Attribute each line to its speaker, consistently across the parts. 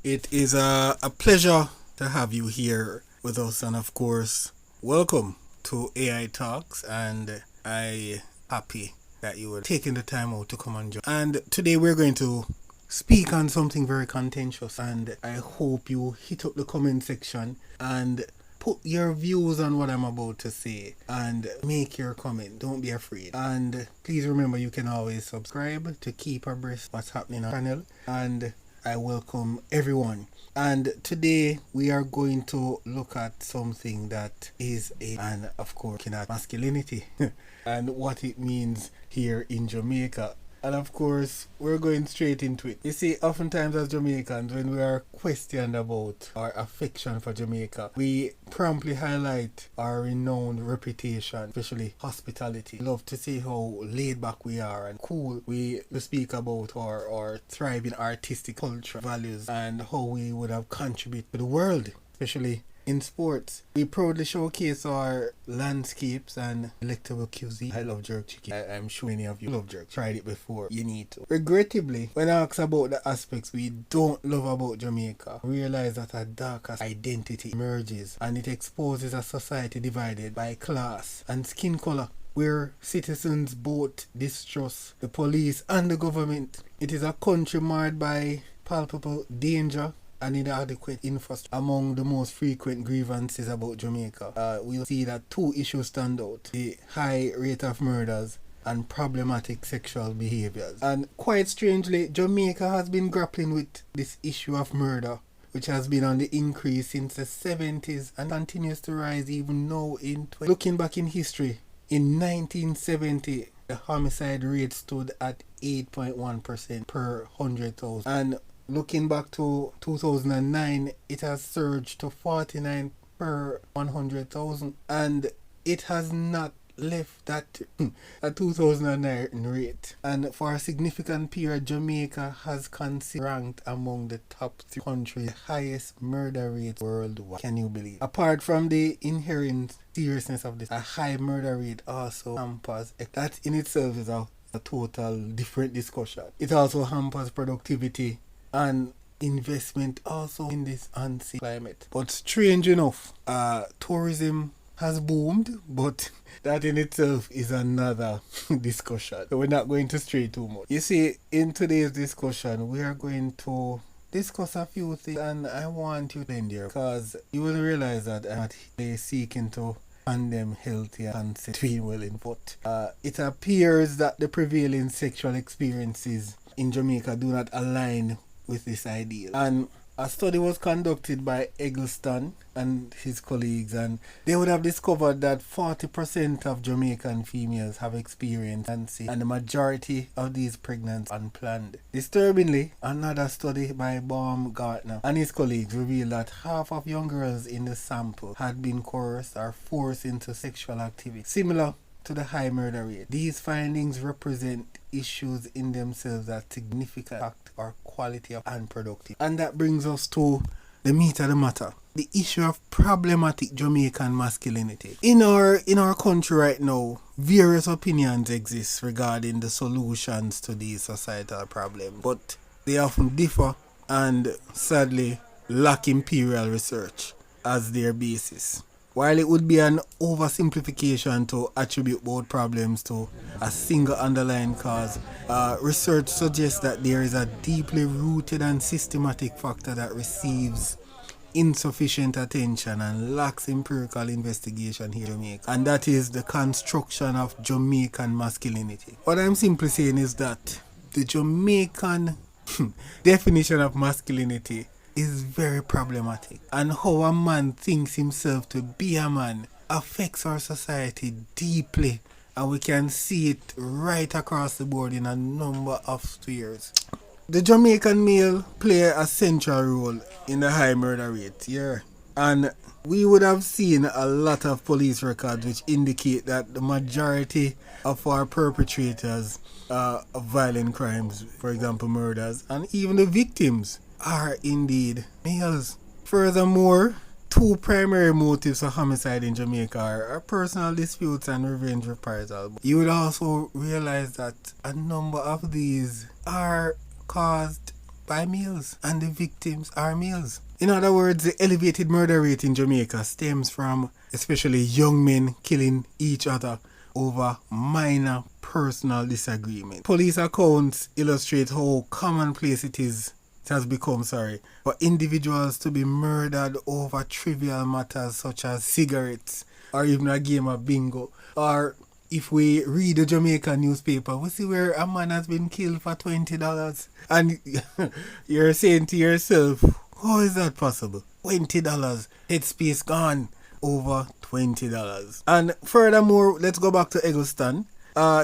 Speaker 1: It is a pleasure to have you here with us, and of course, welcome to AI Talks. And I happy that you were taking the time out to come and join. And today we're going to speak on something very contentious, and I hope you hit up the comment section and put your views on what I'm about to say and make your comment. Don't be afraid. And please remember you can always subscribe to keep abreast what's happening on the channel. And I welcome everyone. And today we are going to look at something that is and of course looking at masculinity and what it means here in Jamaica. And of course, we're going straight into it. You see, oftentimes as Jamaicans, when we are questioned about our affection for Jamaica, we promptly highlight our renowned reputation, especially hospitality. Love to see how laid back we are and cool we speak about our thriving artistic culture, values, and how we would have contributed to the world, especially in sports. We proudly showcase our landscapes and delectable cuisine. I love jerk chicken. I'm sure many of you love jerk. Tried it before. You need to. Regrettably, when asked about the aspects we don't love about Jamaica, realize that a darker identity emerges and it exposes a society divided by class and skin color, where citizens both distrust the police and the government. It is a country marred by palpable danger and inadequate infrastructure. Among the most frequent grievances about Jamaica, we'll see that two issues stand out: the high rate of murders and problematic sexual behaviors. And quite strangely, Jamaica has been grappling with this issue of murder, which has been on the increase since the 70s and continues to rise even now in Looking back in history, in 1970, the homicide rate stood at 8.1% per 100,000. And looking back to 2009, it has surged to 49 per 100,000, and it has not left that a 2009 rate. And for a significant period, Jamaica has considered ranked among the top 3 countries, the highest murder rate worldwide. Can you believe? Apart from the inherent seriousness of this, a high murder rate also hampers. That in itself is a total different discussion. It also hampers productivity and investment also in this unsafe climate. But strange enough, tourism has boomed, but that in itself is another discussion. So we're not going to stray too much. You see, in today's discussion, we are going to discuss a few things, and I want you to end here because you will realize that I'm not seeking to condemn healthy and consent between well in foot. It appears that the prevailing sexual experiences in Jamaica do not align with this ideal. And a study was conducted by Eggleston and his colleagues, and they would have discovered that 40% of Jamaican females have experienced pregnancy, and the majority of these pregnancies unplanned. Disturbingly, another study by Baumgartner and his colleagues revealed that half of young girls in the sample had been coerced or forced into sexual activity, similar to the high murder rate. These findings represent issues in themselves that significantly impact our quality of and productive. And that brings us to the meat of the matter, the issue of problematic Jamaican masculinity. In our country right now, various opinions exist regarding the solutions to these societal problems, but they often differ and sadly lack empirical research as their basis. While it would be an oversimplification to attribute both problems to a single underlying cause, research suggests that there is a deeply rooted and systematic factor that receives insufficient attention and lacks empirical investigation here in Jamaica, and that is the construction of Jamaican masculinity. What I'm simply saying is that the Jamaican definition of masculinity is very problematic, and how a man thinks himself to be a man affects our society deeply, and we can see it right across the board in a number of spheres. The Jamaican male play a central role in the high murder rate, and we would have seen a lot of police records which indicate that the majority of our perpetrators of violent crimes, for example murders, and even the victims are indeed males. Furthermore, two primary motives for homicide in Jamaica are personal disputes and revenge reprisal. You would also realize that a number of these are caused by males and the victims are males. In other words, the elevated murder rate in Jamaica stems from especially young men killing each other over minor personal disagreement. Police accounts illustrate how commonplace it has become, for individuals to be murdered over trivial matters such as cigarettes or even a game of bingo. Or if we read the Jamaican newspaper, we see where a man has been killed for $20. And you're saying to yourself, how is that possible? $20, headspace gone over $20. And furthermore, let's go back to Eggleston.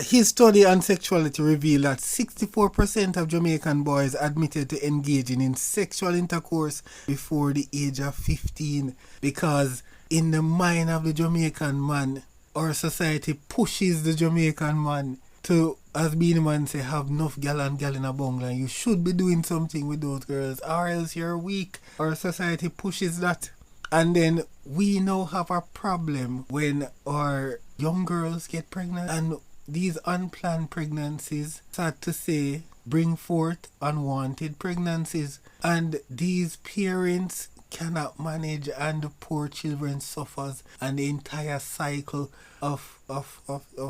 Speaker 1: His study on sexuality revealed that 64% of Jamaican boys admitted to engaging in sexual intercourse before the age of 15, because in the mind of the Jamaican man, our society pushes the Jamaican man to, as being a man say, have enough gal and gal in a bungalow. You should be doing something with those girls or else you're weak. Our society pushes that. And then we now have a problem when our young girls get pregnant, and these unplanned pregnancies, sad to say, bring forth unwanted pregnancies. And these parents cannot manage, and the poor children suffers, and the entire cycle of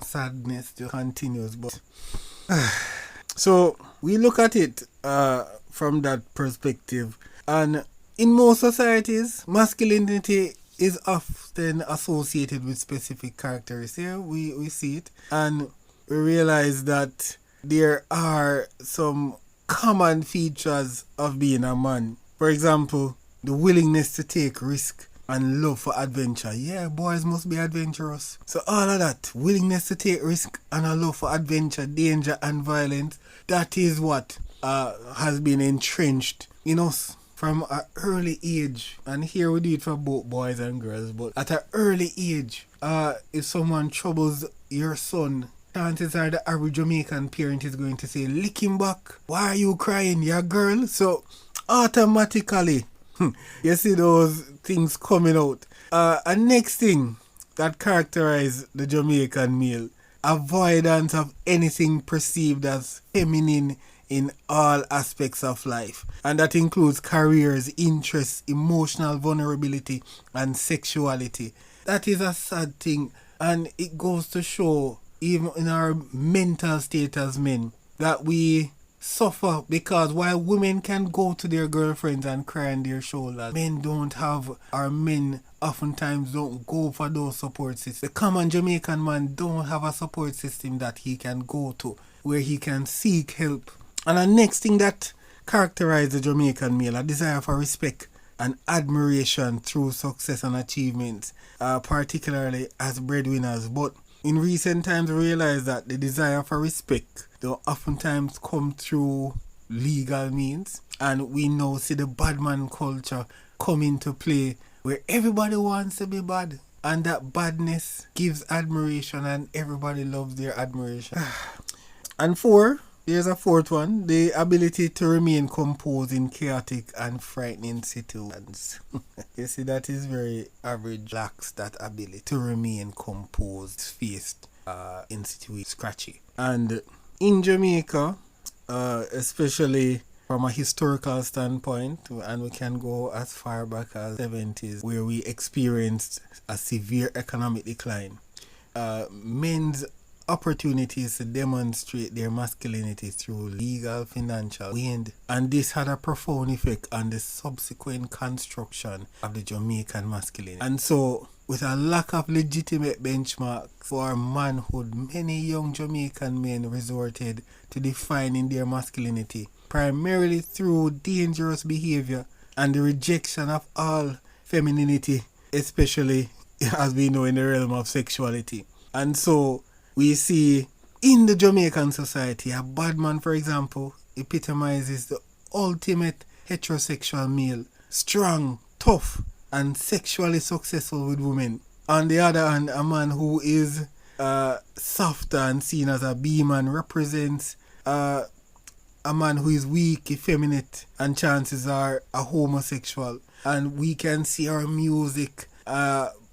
Speaker 1: sadness just continues. But so we look at it from that perspective, and in most societies, masculinity is often associated with specific characteristics. We see it, and we realize that there are some common features of being a man. For example, the willingness to take risk and love for adventure. Yeah, boys must be adventurous. So all of that, willingness to take risk and a love for adventure, danger and violence, that is what has been entrenched in us from an early age. And here we do it for both boys and girls. But at an early age, if someone troubles your son, chances are the average Jamaican parent is going to say, lick him back. Why are you crying? You're a girl. So automatically, you see those things coming out. And next thing that characterize the Jamaican male, avoidance of anything perceived as feminine in all aspects of life. And that includes careers, interests, emotional vulnerability, and sexuality. That is a sad thing. And it goes to show, even in our mental state as men, that we suffer, because while women can go to their girlfriends and cry on their shoulders, men don't have, or men oftentimes don't go for those support systems. The common Jamaican man don't have a support system that he can go to, where he can seek help. And the next thing that characterizes the Jamaican male, a desire for respect and admiration through success and achievements, particularly as breadwinners. But in recent times, we realize that the desire for respect don't oftentimes come through legal means, and we now see the bad man culture come into play, where everybody wants to be bad, and that badness gives admiration, and everybody loves their admiration. And there's a fourth one, the ability to remain composed in chaotic and frightening situations. You see, that is very average. Lacks that ability to remain composed, faced in situations scratchy. And in Jamaica, especially from a historical standpoint, and we can go as far back as the 70s, where we experienced a severe economic decline, men's opportunities to demonstrate their masculinity through legal financial waned, and this had a profound effect on the subsequent construction of the Jamaican masculinity. And so, with a lack of legitimate benchmark for manhood, many young Jamaican men resorted to defining their masculinity primarily through dangerous behavior and the rejection of all femininity, especially as we know in the realm of sexuality. And so we see in the Jamaican society, a bad man, for example, epitomizes the ultimate heterosexual male, strong, tough, and sexually successful with women. On the other hand, a man who is softer and seen as a B-man represents a man who is weak, effeminate, and chances are a homosexual. And we can see our music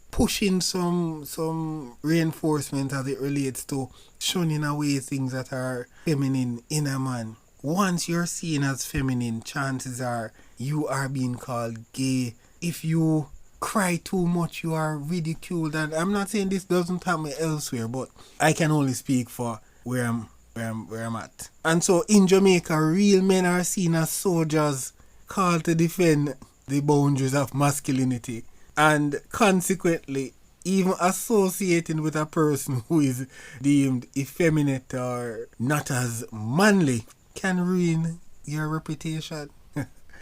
Speaker 1: pushing some reinforcement as it relates to shunning away things that are feminine in a man. once you're seen as feminine, chances are you are being called gay. If you cry too much, you are ridiculed. And I'm not saying this doesn't happen elsewhere, but I can only speak for where I'm at. And so in Jamaica, real men are seen as soldiers called to defend the boundaries of masculinity, and consequently even associating with a person who is deemed effeminate or not as manly can ruin your reputation.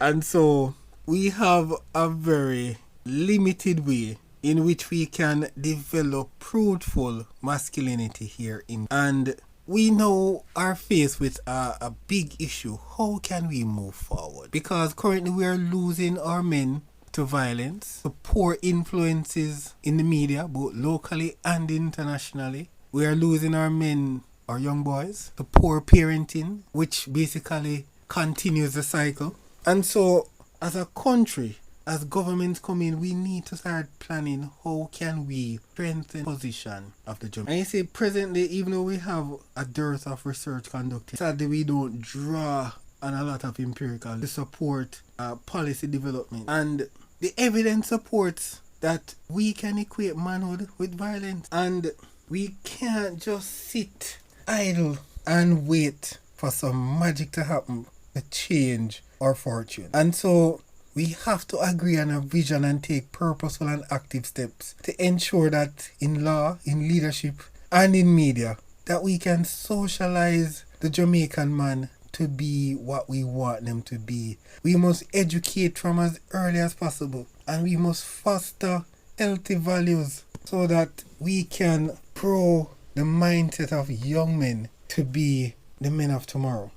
Speaker 1: And so we have a very limited way in which we can develop fruitful masculinity here in, and we now are faced with a big issue. How can we move forward? Because currently we are losing our men to violence, to poor influences in the media, both locally and internationally. We are losing our men, our young boys, to poor parenting, which basically continues the cycle. And so, as a country, as governments come in, we need to start planning how can we strengthen the position of the Jamaican. And you see, presently, even though we have a dearth of research conducted, sadly we don't draw on a lot of empirical to support policy development. And the evidence supports that we can equate manhood with violence. And we can't just sit idle and wait for some magic to happen to change our fortune. And so we have to agree on a vision and take purposeful and active steps to ensure that in law, in leadership, and in media, that we can socialize the Jamaican man to be what we want them to be. We must educate from as early as possible, and we must foster healthy values so that we can grow the mindset of young men to be the men of tomorrow.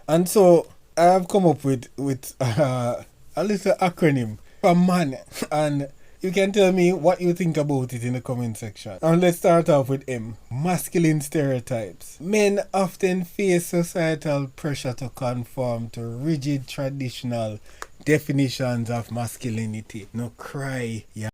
Speaker 1: And so I have come up with a little acronym for MAN, and you can tell me what you think about it in the comment section. And let's start off with M. Masculine stereotypes. Men often face societal pressure to conform to rigid traditional definitions of masculinity. No cry, yeah.